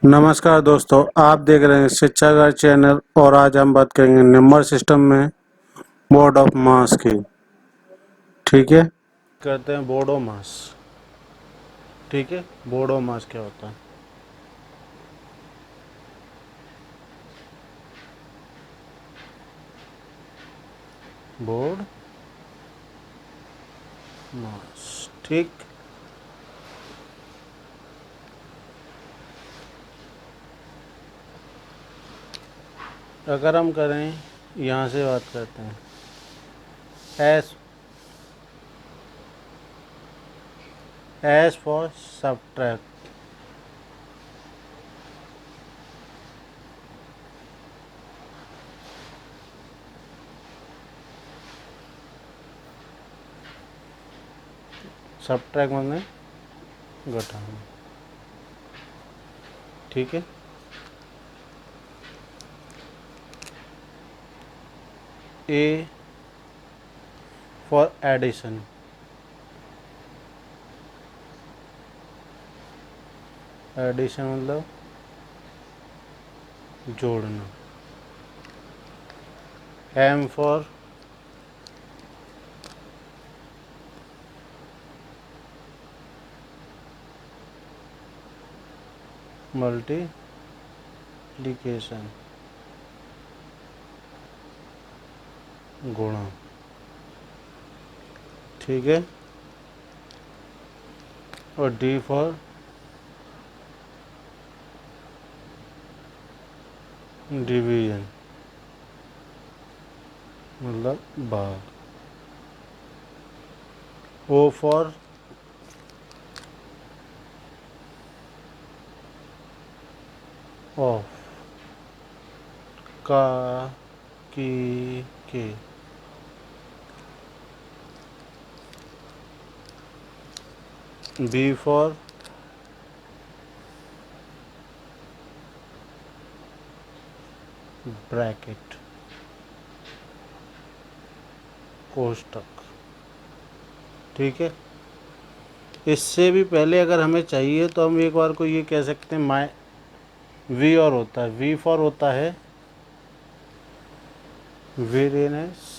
नमस्कार दोस्तों, आप देख रहे हैं शिक्षागार चैनल और आज हम बात करेंगे नंबर सिस्टम में बोर्ड ऑफ मास की। ठीक है, करते हैं बोर्ड ऑफ मास। ठीक है, बोर्ड ऑफ मास क्या होता है? बोर्ड मास। ठीक, अगर हम करें यहाँ से बात करते हैं एस फॉर सब्ट्रैक्ट। सब्ट्रैक्ट मतलब घटाना। ठीक है, ए फॉर एडिशन। एडिशन मतलब जोड़ना। एम फॉर मल्टीप्लिकेशन, गुणा। ठीक है, और डी फॉर डिवीजन मतलब भाग। ओ फॉर ऑफ, का, की, के। बी फॉर ब्रैकेट, कोष्ठक। ठीक है, इससे भी पहले अगर हमें चाहिए तो हम एक बार को ये कह सकते हैं वी और होता है, वी फॉर होता है वेरियस,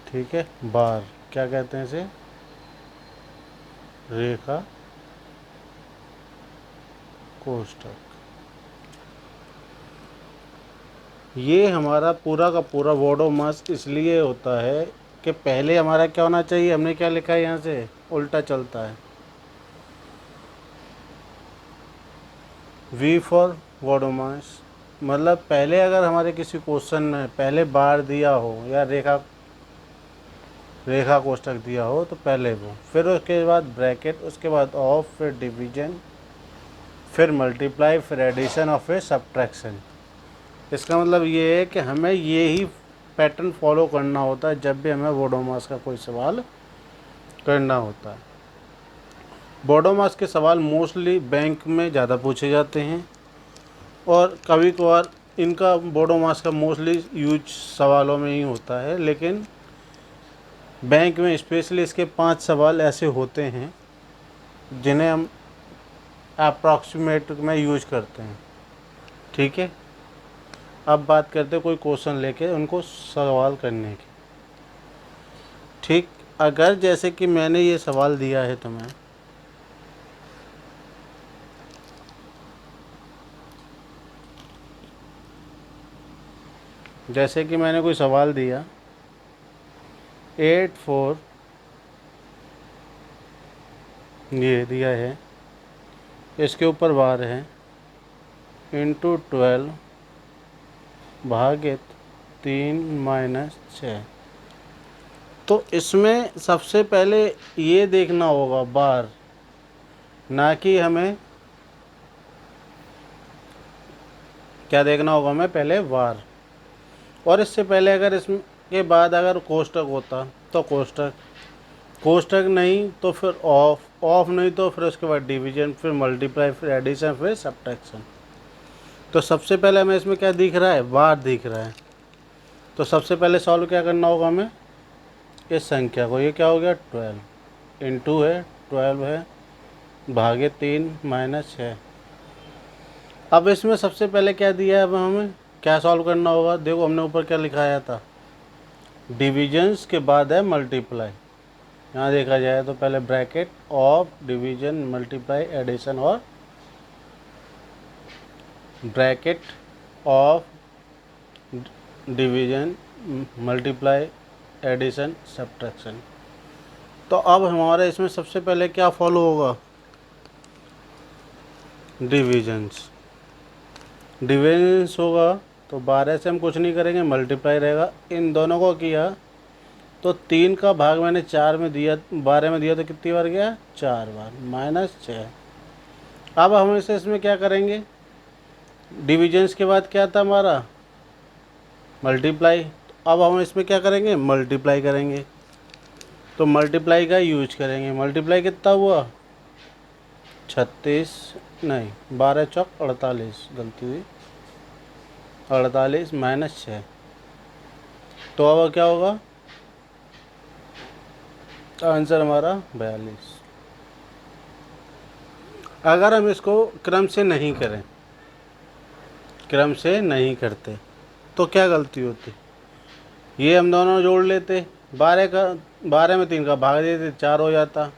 ठीक है। बार क्या कहते हैं इसे? रेखा कोष्ठक। ये हमारा पूरा का पूरा बोर्ड ऑफ मास इसलिए होता है कि पहले हमारा क्या होना चाहिए, हमने क्या लिखा है यहाँ से, उल्टा चलता है। We for board of mass मतलब पहले अगर हमारे किसी क्वेश्चन में पहले बार दिया हो या रेखा कोष्ठक दिया हो तो पहले वो, फिर उसके बाद ब्रैकेट, उसके बाद ऑफ, फिर डिवीजन, फिर मल्टीप्लाई, फिर एडिशन और फिर सब्ट्रैक्शन। इसका मतलब ये है कि हमें ये ही पैटर्न फॉलो करना होता है जब भी हमें बोर्ड ऑफ मास का कोई सवाल करना होता है। बोर्ड ऑफ मास के सवाल मोस्टली बैंक में ज़्यादा पूछे जाते हैं और कभी कभार इनका बोर्ड ऑफ मास का मोस्टली यूज सवालों में ही होता है, लेकिन बैंक में स्पेशली इसके 5 सवाल ऐसे होते हैं जिन्हें हम अप्रॉक्सीमेट में यूज करते हैं। ठीक है, अब बात करते हैं कोई क्वेश्चन लेके उनको सवाल करने की। ठीक, अगर जैसे कि मैंने ये सवाल दिया है तुम्हें, जैसे कि मैंने कोई सवाल दिया 8 4 ये दिया है, इसके ऊपर बार है इंटू 12 भागित 3 - 6। तो इसमें सबसे पहले ये देखना होगा बार, ना कि हमें क्या देखना होगा, हमें पहले बार। और इससे पहले अगर इसके बाद अगर कोष्ठक होता तो कोष्ठक नहीं तो फिर ऑफ नहीं तो फिर उसके बाद डिवीजन, फिर मल्टीप्लाई, फिर एडिशन, फिर सब्ट्रैक्शन। तो सबसे पहले हमें इसमें क्या दिख रहा है, बार दिख रहा है। तो सबसे पहले सॉल्व क्या करना होगा हमें, इस संख्या को, ये क्या हो गया 12 इंटू है 12 है भागे 3 माइनस 6। अब इसमें सबसे पहले क्या दिया है, अब हमें क्या सॉल्व करना होगा। देखो हमने ऊपर क्या लिखाया था, डिविजन्स के बाद है मल्टीप्लाई। यहाँ देखा जाए तो पहले bracket of division multiply addition और bracket of division multiply addition subtraction. तो अब हमारे इसमें सबसे पहले क्या फॉलो होगा, डिविजन्स। डिविजन्स होगा तो 12 से हम कुछ नहीं करेंगे, मल्टीप्लाई रहेगा। इन दोनों को किया तो 3 का भाग मैंने 4 में दिया, 12 में दिया तो कितनी बार गया, 4 बार, माइनस 6। अब हम इसे इसमें क्या करेंगे, डिविजन्स के बाद क्या था हमारा, मल्टीप्लाई। अब हम इसमें क्या करेंगे, मल्टीप्लाई करेंगे। तो मल्टीप्लाई का यूज करेंगे। मल्टीप्लाई कितना हुआ, 36 नहीं 12 चौक 48, गलती हुई, 48 माइनस 6। तो अब क्या होगा, आंसर हमारा 42। अगर हम इसको क्रम से नहीं करें, क्रम से नहीं करते तो क्या गलती होती, ये हम दोनों जोड़ लेते, 12 में 3 का भाग देते, 4 हो जाता।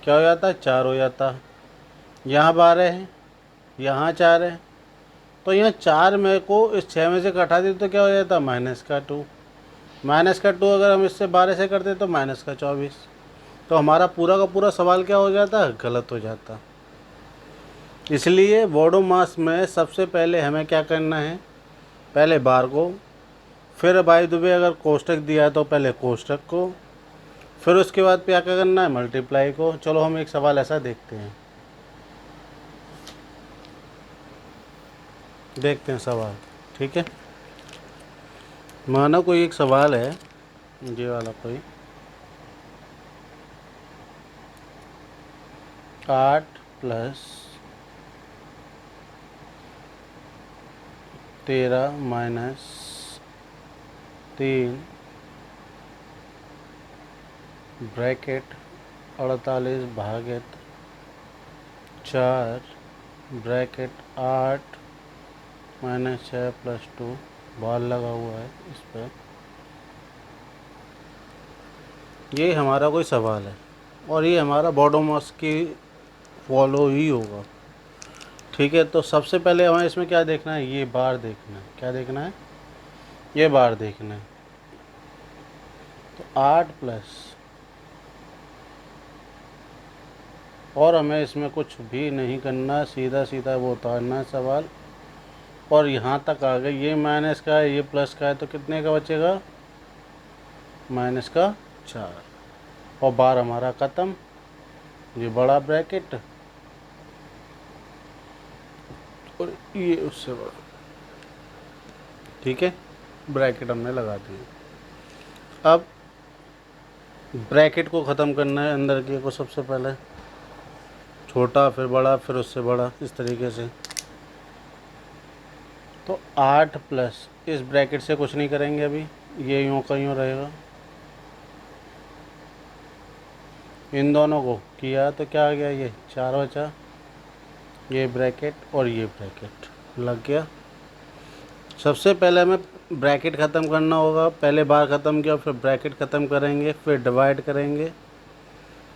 क्या हो जाता, 4 हो जाता। यहाँ 12 है, यहाँ 4 है, तो यहाँ 4 में को इस 6 में से घटा देते तो क्या हो जाता, माइनस का 2। माइनस का 2 अगर हम इससे 12 से करते तो माइनस का 24। तो हमारा पूरा का पूरा सवाल क्या हो जाता, गलत हो जाता। इसलिए बोडोमास में सबसे पहले हमें क्या करना है, पहले बार को, फिर बाय द वे अगर कोष्टक दिया है तो पहले कोष्टक को, फिर उसके बाद क्या करना है, मल्टीप्लाई को। चलो हम एक सवाल ऐसा देखते हैं, देखते हैं सवाल, ठीक है। मानो कोई एक सवाल है, ये वाला कोई, 8 प्लस 13 माइनस 3 ब्रैकेट 48 भागित 4 ब्रैकेट 8 माइनस 6 प्लस 2 बॉल लगा हुआ है इस पर। ये हमारा कोई सवाल है और ये हमारा बोडोमास की फॉलो ही होगा, ठीक है। तो सबसे पहले हमें इसमें क्या देखना है, ये बार देखना है। क्या देखना है, ये बार देखना है। तो 8 प्लस, और हमें इसमें कुछ भी नहीं करना, सीधा सीधा वो उतारना है सवाल। और यहाँ तक आ गए, ये माइनस का है, ये प्लस का है, तो कितने का बचेगा, माइनस का 4। और बार हमारा ख़त्म, ये बड़ा ब्रैकेट और ये उससे बड़ा, ठीक है। ब्रैकेट हमने लगा दिया। अब ब्रैकेट को ख़त्म करना है, अंदर के को सबसे पहले छोटा, फिर बड़ा, फिर उससे बड़ा, इस तरीके से। तो 8 प्लस, इस ब्रैकेट से कुछ नहीं करेंगे अभी, ये यूँ का यूँ रहेगा। इन दोनों को किया तो क्या आ गया, ये 4 बचा, ये ब्रैकेट और ये ब्रैकेट लग गया। सबसे पहले हमें ब्रैकेट ख़त्म करना होगा, पहले बार ख़त्म किया, फिर ब्रैकेट ख़त्म करेंगे, फिर डिवाइड करेंगे,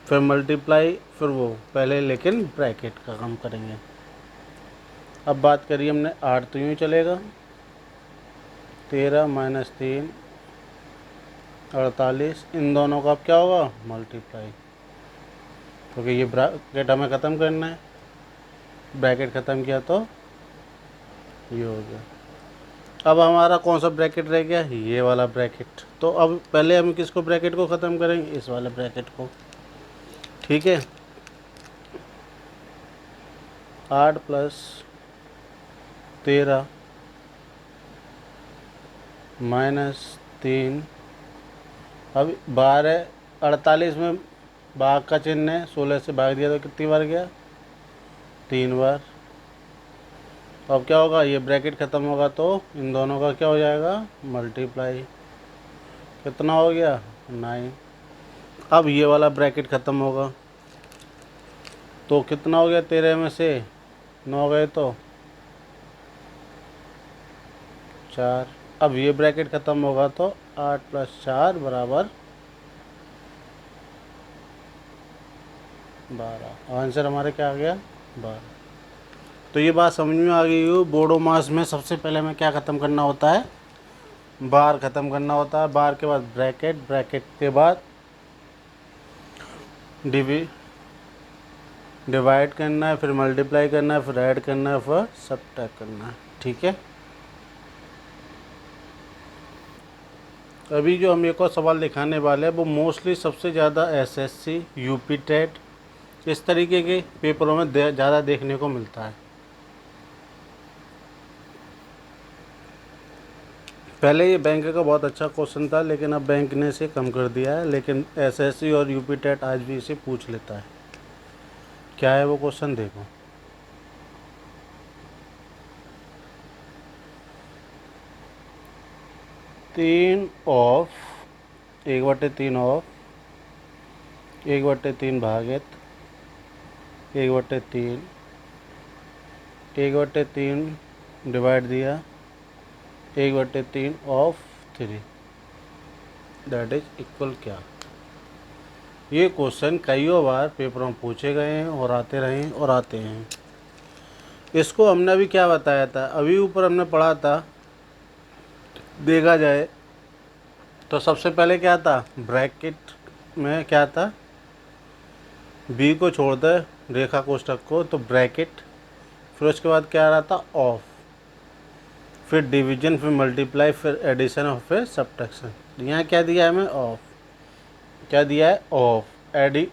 फिर मल्टीप्लाई, फिर वो पहले लेकिन ब्रैकेट का काम करेंगे। अब बात करिए हमने 8 तो यूँ ही चलेगा, 13 माइनस 3 48, इन दोनों का अब क्या होगा, मल्टीप्लाई, क्योंकि ये ब्रैकेट हमें ख़त्म करना है। ब्रैकेट ख़त्म किया तो ये हो गया। अब हमारा कौन सा ब्रैकेट रह गया, ये वाला ब्रैकेट। तो अब पहले हम किसको, ब्रैकेट को ख़त्म करेंगे, इस वाले ब्रैकेट को, ठीक है। 8 प्लस 13 माइनस 3, अब 12 48 में भाग का चिन्ह है, 16 से भाग दिया तो कितनी बार गया, 3 बार। अब क्या होगा, ये ब्रैकेट ख़त्म होगा तो इन दोनों का क्या हो जाएगा, मल्टीप्लाई। कितना हो गया, 9। अब ये वाला ब्रैकेट ख़त्म होगा तो कितना हो गया, 13 में से 9 गए तो 4। अब ये ब्रैकेट ख़त्म होगा तो 8 + 4 = 12। आंसर हमारे क्या आ गया, 12। तो ये बात समझ में आ गई हो, बोडो मास में सबसे पहले हमें क्या ख़त्म करना होता है, बार ख़त्म करना होता है। बार के बाद ब्रैकेट, ब्रैकेट के बाद डिवाइड करना है, फिर मल्टीप्लाई करना है, फिर ऐड करना है, फिर सब्ट्रैक्ट करना है। ठीक है। अभी जो हम एक और सवाल दिखाने वाले हैं वो मोस्टली सबसे ज़्यादा एसएससी, यूपी टेट इस तरीके के पेपरों में ज़्यादा देखने को मिलता है। पहले ये बैंक का बहुत अच्छा क्वेश्चन था, लेकिन अब बैंक ने इसे कम कर दिया है, लेकिन एसएससी और यूपी टेट आज भी इसे पूछ लेता है। क्या है वो क्वेश्चन, देखो। 3 ऑफ 1/3 ऑफ 1/3 भागित 1/3 1/3 डिवाइड दिया 1/3 ऑफ 3 दैट इज इक्वल क्या। ये क्वेश्चन कई बार पेपरों में पूछे गए हैं और आते रहे हैं और आते हैं। इसको हमने अभी क्या बताया था, अभी ऊपर हमने पढ़ा था, देखा जाए तो सबसे पहले क्या था, ब्रैकेट में क्या था, बी को छोड़ दे रेखा कोष्ठक को तो ब्रैकेट, फिर उसके बाद क्या आ रहा था, ऑफ, फिर डिवीजन, फिर मल्टीप्लाई, फिर एडिशन और फिर सब्ट्रैक्शन। यहाँ क्या दिया है हमें, ऑफ। क्या दिया है, ऑफ। एडी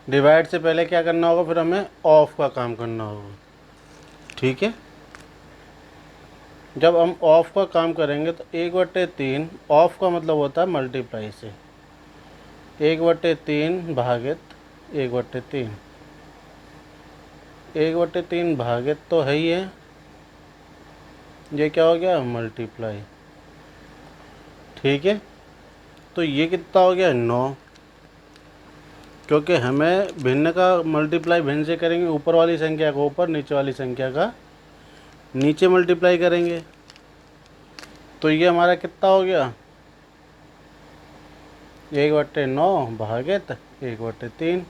डिवाइड से पहले क्या करना होगा, फिर हमें ऑफ का काम करना होगा। ठीक है। जब हम ऑफ का काम करेंगे तो 1/3 ऑफ का मतलब होता है मल्टीप्लाई से, 1/3 भागित 1/3 1/3 भागित तो है ही है, ये क्या हो गया, मल्टीप्लाई। ठीक है। तो ये कितना हो गया, 9, क्योंकि हमें भिन्न का मल्टीप्लाई भिन्न से करेंगे, ऊपर वाली संख्या को ऊपर, नीचे वाली संख्या का नीचे मल्टीप्लाई करेंगे। तो ये हमारा कितना हो गया, 1/9 भागित 1/3,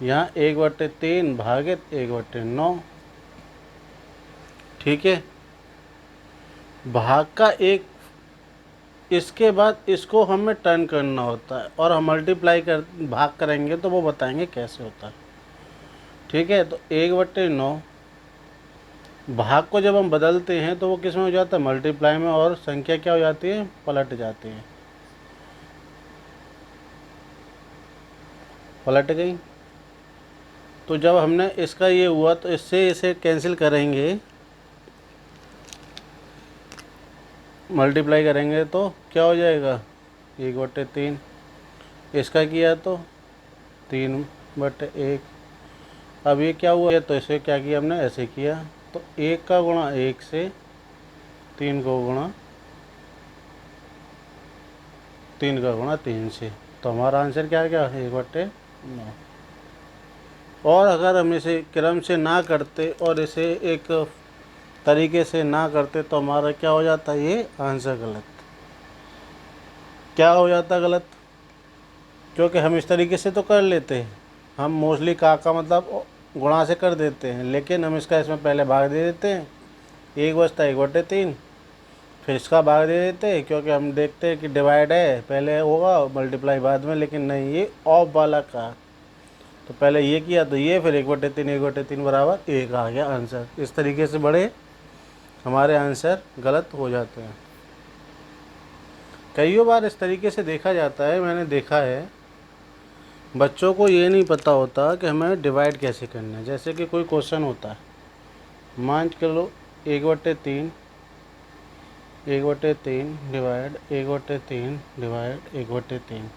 यहाँ 1/3 भागित 1/9। ठीक है। भाग का एक, इसके बाद इसको हमें टर्न करना होता है और हम मल्टीप्लाई कर भाग करेंगे तो वो बताएंगे कैसे होता है। ठीक है। तो 1/9 भाग को जब हम बदलते हैं तो वो किस में हो जाता है, मल्टीप्लाई में, और संख्या क्या हो जाती है, पलट जाती है, पलट गई। तो जब हमने इसका ये हुआ तो इससे इसे कैंसिल करेंगे, मल्टीप्लाई करेंगे तो क्या हो जाएगा, 1/3। इसका किया तो 3/1। अब ये क्या हुआ, तो इसे क्या किया हमने, ऐसे किया। तो 1 का गुणा 1 से, 3 को गुणा 3 का गुणा 3 से, तो हमारा आंसर क्या आ गया, 1/9। और अगर हम इसे क्रम से ना करते और इसे एक तरीके से ना करते तो हमारा क्या हो जाता है, ये आंसर गलत। क्या हो जाता गलत, क्योंकि हम इस तरीके से तो कर लेते हैं, हम मोस्टली का मतलब गुणा से कर देते हैं, लेकिन हम इसका इसमें पहले भाग दे देते हैं, 1 बचता 1/3, फिर इसका भाग दे देते हैं, क्योंकि हम देखते हैं कि डिवाइड है पहले होगा, मल्टीप्लाई बाद में, लेकिन नहीं, ये ऑफ वाला का, तो पहले ये किया तो ये, फिर 1/3 1/3 बराबर 1 आ गया आंसर। इस तरीके से बड़े हमारे आंसर गलत हो जाते हैं। कई बार इस तरीके से देखा जाता है, मैंने देखा है, बच्चों को ये नहीं पता होता कि हमें डिवाइड कैसे करना है। जैसे कि कोई क्वेश्चन होता है, मान के लो 1/3 1/3 डिवाइड 1/3 डिवाइड 1/3,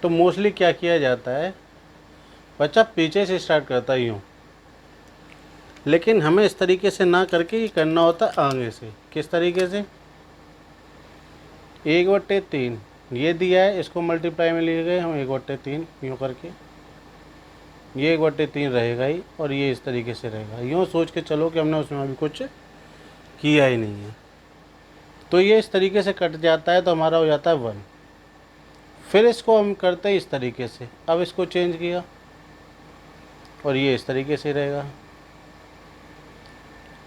तो मोस्टली क्या किया जाता है, बच्चा पीछे से स्टार्ट करता है यूँ, लेकिन हमें इस तरीके से ना करके ये करना होता है आगे से। किस तरीके से? 1/3 ये दिया है, इसको मल्टीप्लाई में लिए गए हम 1/3 यूँ करके, ये 1/3 रहेगा ही और ये इस तरीके से रहेगा। यूँ सोच के चलो कि हमने उसमें अभी कुछ किया ही नहीं है। तो ये इस तरीके से कट जाता है तो हमारा हो जाता है 1। फिर इसको हम करते हैं इस तरीके से। अब इसको चेंज किया और ये इस तरीके से रहेगा।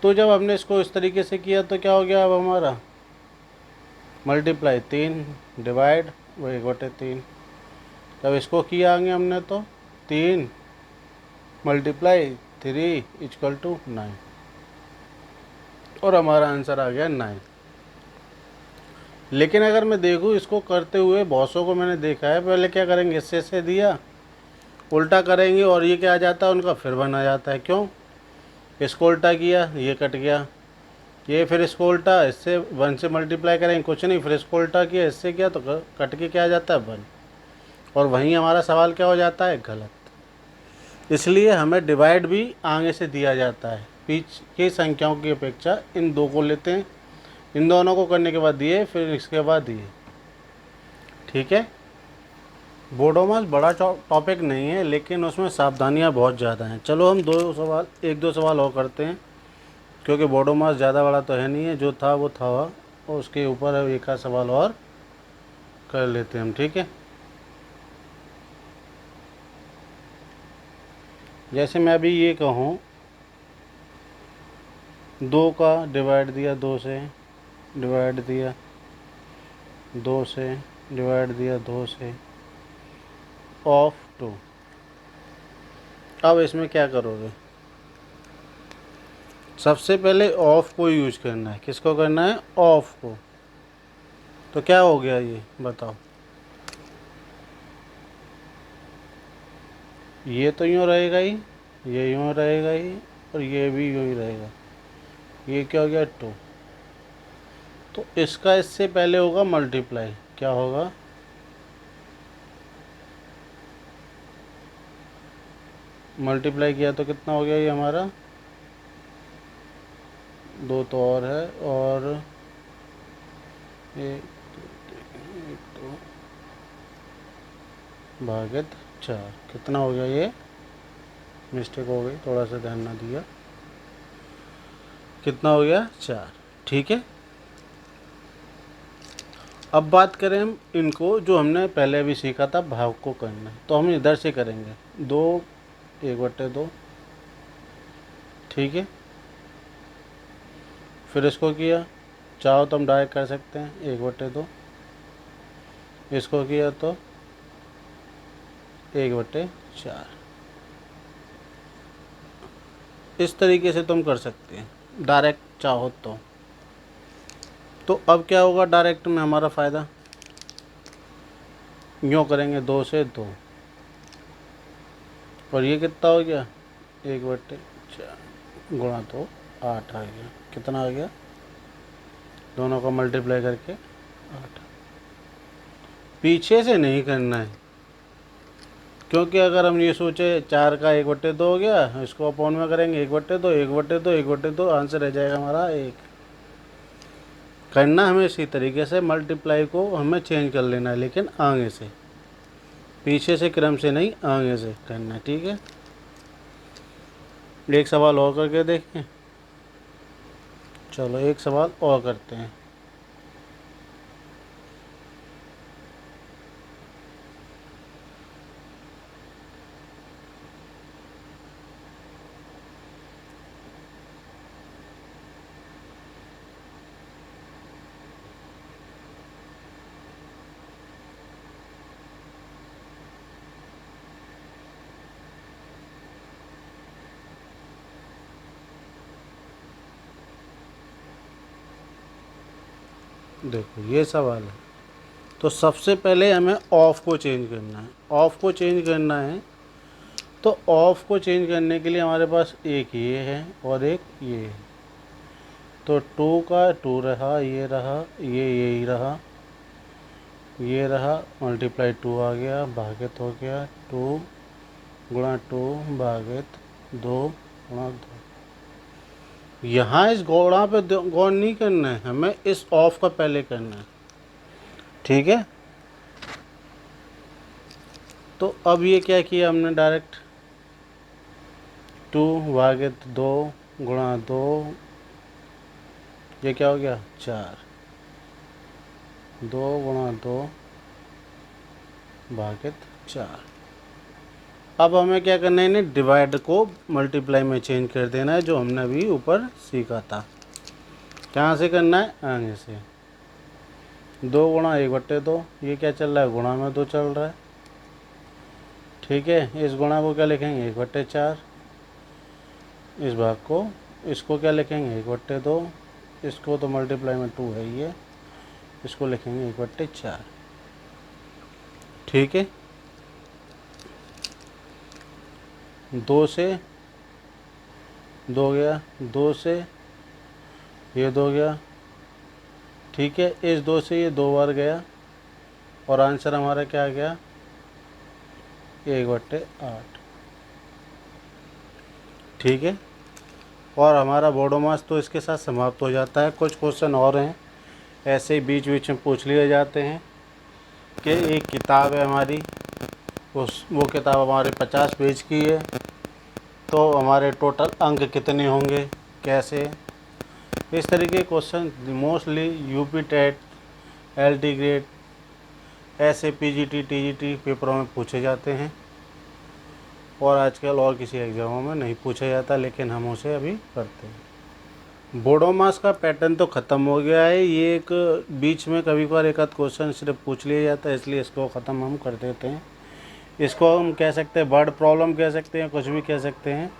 तो जब हमने इसको इस तरीके से किया तो क्या हो गया? अब हमारा मल्टीप्लाई 3 डिवाइड वो 1/3। जब इसको किया आगे हमने तो 3 मल्टीप्लाई 3 इक्वल टू 9 और हमारा आंसर आ गया 9। लेकिन अगर मैं देखूँ इसको करते हुए, बहुतों को मैंने देखा है, पहले क्या करेंगे, इससे से दिया, उल्टा करेंगे और ये क्या आ जाता है उनका, फिर 1 आ जाता है। क्यों? इसको उल्टा किया, ये कट गया, ये फिर इसको उल्टा, इससे 1 से मल्टीप्लाई करेंगे, कुछ नहीं, फिर इसको उल्टा किया, इससे किया तो कट के क्या आ जाता है 1। और वहीं हमारा सवाल क्या हो जाता है, गलत। इसलिए हमें डिवाइड भी आगे से दिया जाता है। बीच की संख्याओं की अपेक्षा इन दो को लेते हैं, इन दोनों को करने के बाद दिए, फिर इसके बाद दिए। ठीक है। बोडोमास बड़ा टॉपिक नहीं है, लेकिन उसमें सावधानियां बहुत ज़्यादा हैं। चलो हम एक दो सवाल और करते हैं, क्योंकि बोडोमास ज़्यादा बड़ा तो है नहीं है, जो था वो था, और उसके ऊपर एक आध सवाल और कर लेते हैं हम। ठीक है। जैसे मैं अभी ये कहूँ 2 का डिवाइड दिया 2 से, डिवाइड दिया 2 से, डिवाइड दिया 2 से, ऑफ 2। अब इसमें क्या करोगे? सबसे पहले ऑफ को यूज करना है। किसको करना है? ऑफ को। तो क्या हो गया ये बताओ? ये तो यूँ रहेगा ही, ये यूँ रहेगा ही, और ये भी यूँ ही रहेगा। ये क्या हो गया? 2। तो इसका इससे पहले होगा मल्टीप्लाई। क्या होगा? मल्टीप्लाई किया तो कितना हो गया ये हमारा? 2 तो और है, और 1 2 भागित 4। कितना हो गया? ये मिस्टेक हो गई, थोड़ा सा ध्यान ना दिया। कितना हो गया? 4। ठीक है। अब बात करें हम इनको, जो हमने पहले भी सीखा था भाग को करना है, तो हम इधर से करेंगे 2 1/2। ठीक है। फिर इसको किया, चाहो तो हम डायरेक्ट कर सकते हैं 1/2। इसको किया तो 1/4। इस तरीके से तुम कर सकते हैं डायरेक्ट चाहो तो अब क्या होगा डायरेक्ट में हमारा फ़ायदा? यूँ करेंगे 2 से 2, और ये कितना हो गया? 1/4 गुणा तो 8 आ गया। कितना आ गया? दोनों का मल्टीप्लाई करके 8। पीछे से नहीं करना है, क्योंकि अगर हम ये सोचे 4 का 1/2 हो गया, इसको अपॉन में करेंगे 1/2 1/2 1/2, आंसर रह जाएगा हमारा 1। करना हमें इसी तरीके से, मल्टीप्लाई को हमें चेंज कर लेना है, लेकिन आगे से, पीछे से क्रम से नहीं, आगे से करना है। ठीक है। एक सवाल और करके देखें। चलो एक सवाल और करते हैं। देखो ये सवाल है, तो सबसे पहले हमें ऑफ को चेंज करना है। ऑफ को चेंज करना है, तो ऑफ को चेंज करने के लिए हमारे पास एक ये है और एक ये है। तो 2 का 2 रहा, ये रहा, ये यही रहा, ये रहा, मल्टीप्लाई 2 आ गया, भागित हो गया 2 गुणा 2 भागित 2 गुणा 2। यहाँ इस गुणा पे गौर नहीं करना है, हमें इस ऑफ का पहले करना है, ठीक है। तो अब ये क्या किया हमने, डायरेक्ट 2 भागित 2 गुणा 2, ये क्या हो गया 4, 2 गुणा 2 भागित 4। अब हमें क्या करना है, इन्हें डिवाइड को मल्टीप्लाई में चेंज कर देना है, जो हमने अभी ऊपर सीखा था। कहाँ से करना है, आगे से। 2 गुणा 1/2, ये क्या चल रहा है, गुणा में 2 चल रहा है, ठीक है। इस गुणा को क्या लिखेंगे, 1/4। इस भाग को, इसको क्या लिखेंगे, 1/2। इसको तो मल्टीप्लाई में 2 है ये, इसको लिखेंगे 1/4, ठीक है। 2 से 2 गया, 2 से ये 2 गया, ठीक है। इस 2 से ये 2 बार गया और आंसर हमारा क्या आ गया, 1/8, ठीक है। और हमारा बोडोमास तो इसके साथ समाप्त हो जाता है। कुछ क्वेश्चन और हैं ऐसे ही बीच बीच में पूछ लिए जाते हैं कि एक किताब है हमारी, वो किताब हमारे 50 पेज की है, तो हमारे टोटल अंक कितने होंगे, कैसे। इस तरीके के question mostly UP TET, LT grade, ऐसे पीजीटी टीजीटी पेपरों में पूछे जाते हैं, और आजकल और किसी एग्ज़ामों में नहीं पूछा जाता, लेकिन हम उसे अभी करते हैं। बोडोमास का पैटर्न तो ख़त्म हो गया है, ये एक बीच में कभी कभार एक आध क्वेश्चन सिर्फ पूछ लिया जाता है, इसलिए इसको ख़त्म हम कर देते हैं। इसको हम कह सकते हैं वर्ड प्रॉब्लम कह सकते हैं, कुछ भी कह सकते हैं,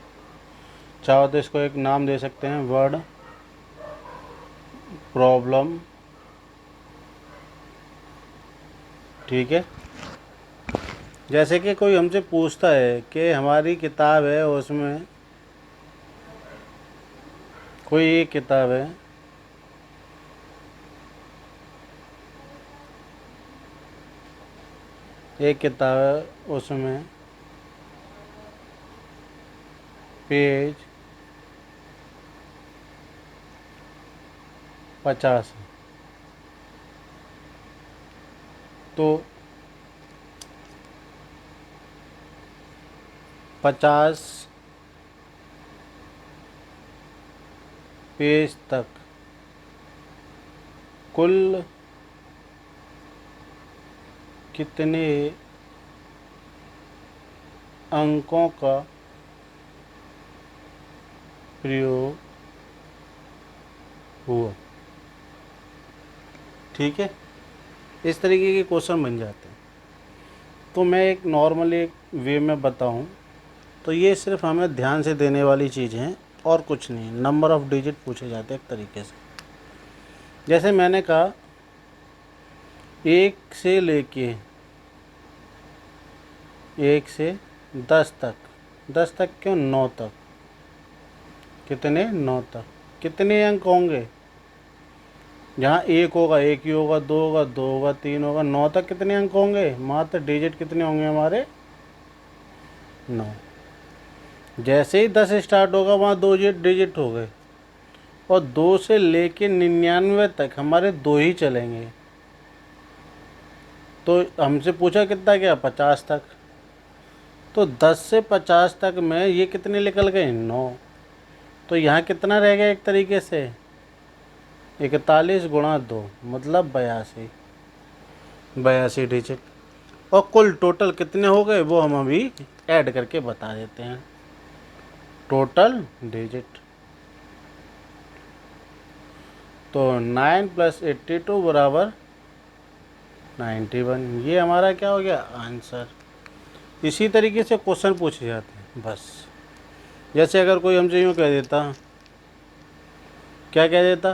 चाहो तो इसको एक नाम दे सकते हैं, वर्ड प्रॉब्लम, ठीक है। जैसे कि कोई हमसे पूछता है कि हमारी किताब है, उसमें कोई एक किताब है, एक किताब है, उसमें पेज 50 है, तो 50 पेज तक कुल कितने अंकों का प्रयोग हुआ, ठीक है। इस तरीके के क्वेश्चन बन जाते हैं। तो मैं एक नॉर्मल एक वे में बताऊं तो ये सिर्फ हमें ध्यान से देने वाली चीज़ हैं और कुछ नहीं। नंबर ऑफ़ डिजिट पूछे जाते हैं एक तरीके से। जैसे मैंने कहा 1 से लेके 1 से 10 तक, 10 तक क्यों, 9 तक, कितने, 9 तक कितने अंक होंगे, जहाँ 1 होगा 1 ही होगा, 2 होगा 2 होगा, 3 होगा, 9 तक कितने अंक होंगे, मात्र डिजिट कितने होंगे हमारे, 9। जैसे ही 10 स्टार्ट होगा वहाँ 2 डिजिट हो गए, और 2 से लेके 99 तक हमारे 2 ही चलेंगे। तो हमसे पूछा कितना क्या, 50 तक, तो 10 से 50 तक में ये कितने निकल गए, 9। तो यहाँ कितना रह गया, एक तरीके से 41 गुणा 2 मतलब 82 डिजिट। और कुल टोटल कितने हो गए वो हम अभी ऐड करके बता देते हैं। टोटल डिजिट तो 9 + 82 बराबर 91। ये हमारा क्या हो गया, आंसर। इसी तरीके से क्वेश्चन पूछे जाते हैं बस। जैसे अगर कोई हमसे यूँ कह देता, क्या कह देता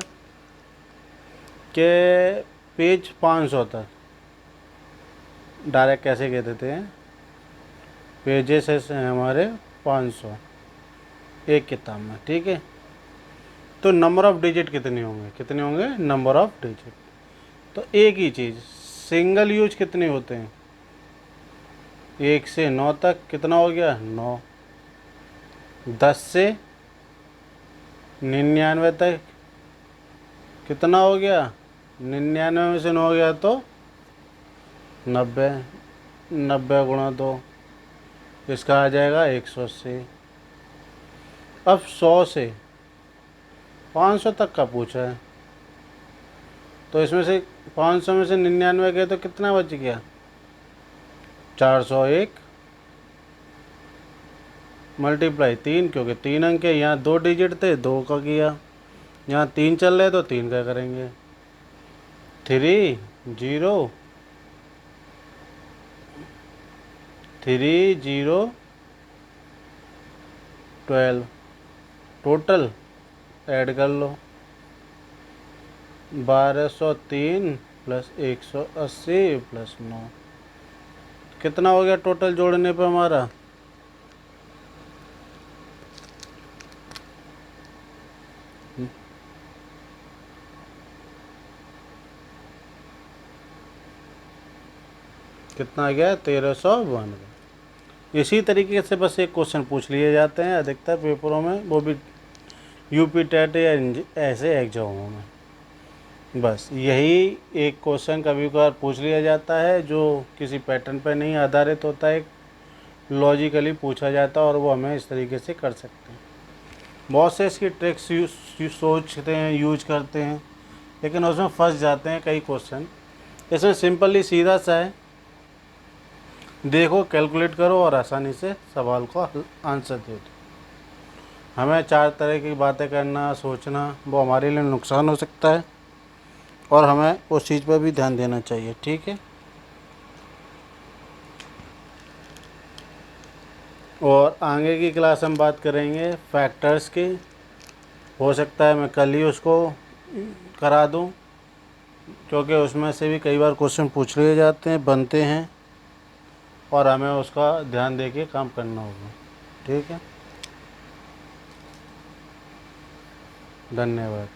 कि पेज 500 तक, डायरेक्ट कैसे कह देते हैं, पेजेस हैं हमारे 500 एक किताब में, ठीक है। तो नंबर ऑफ़ डिजिट कितने होंगे, कितने होंगे नंबर ऑफ़ डिजिट। तो एक ही चीज़ सिंगल यूज कितने होते हैं, 1 से 9 तक कितना हो गया, 9। 10 से 99 तक कितना हो गया, 99 में से 9 गया तो 90, 90 गुणा 2, इसका आ जाएगा 180। अब 100 से 500 तक का पूछा है, तो इसमें से 500 में से 99 गए तो कितना बच गया, 401 मल्टीप्लाई 3, क्योंकि 3 अंक है, यहाँ 2 डिजिट थे, 2 का किया, यहाँ 3 चल रहे तो 3 का करेंगे, 3 0 3 0 12, टोटल ऐड कर लो, 1203 प्लस 180 प्लस 9, कितना हो गया टोटल जोड़ने पे हमारा, कितना आ गया, 1392। इसी तरीके से बस एक क्वेश्चन पूछ लिए जाते हैं अधिकतर पेपरों में, वो भी यूपी टेट या ऐसे एग्जामों में। बस यही एक क्वेश्चन कभी कभार पूछ लिया जाता है जो किसी पैटर्न पर नहीं आधारित होता है, लॉजिकली पूछा जाता है और वो हमें इस तरीके से कर सकते हैं। बहुत से इसकी ट्रिक्स सोचते हैं, यूज करते हैं, लेकिन उसमें फंस जाते हैं कई क्वेश्चन। इसमें सिंपली सीधा सा है, देखो, कैलकुलेट करो और आसानी से सवाल को आंसर दे दो। हमें 4 तरह की बातें करना, सोचना, वो हमारे लिए नुकसान हो सकता है और हमें उस चीज़ पर भी ध्यान देना चाहिए। ठीक है, और आगे की क्लास हम बात करेंगे फैक्टर्स की। हो सकता है मैं कल ही उसको करा दूं, क्योंकि उसमें से भी कई बार क्वेश्चन पूछ लिए जाते हैं, बनते हैं, और हमें उसका ध्यान दे के काम करना होगा। ठीक है, धन्यवाद।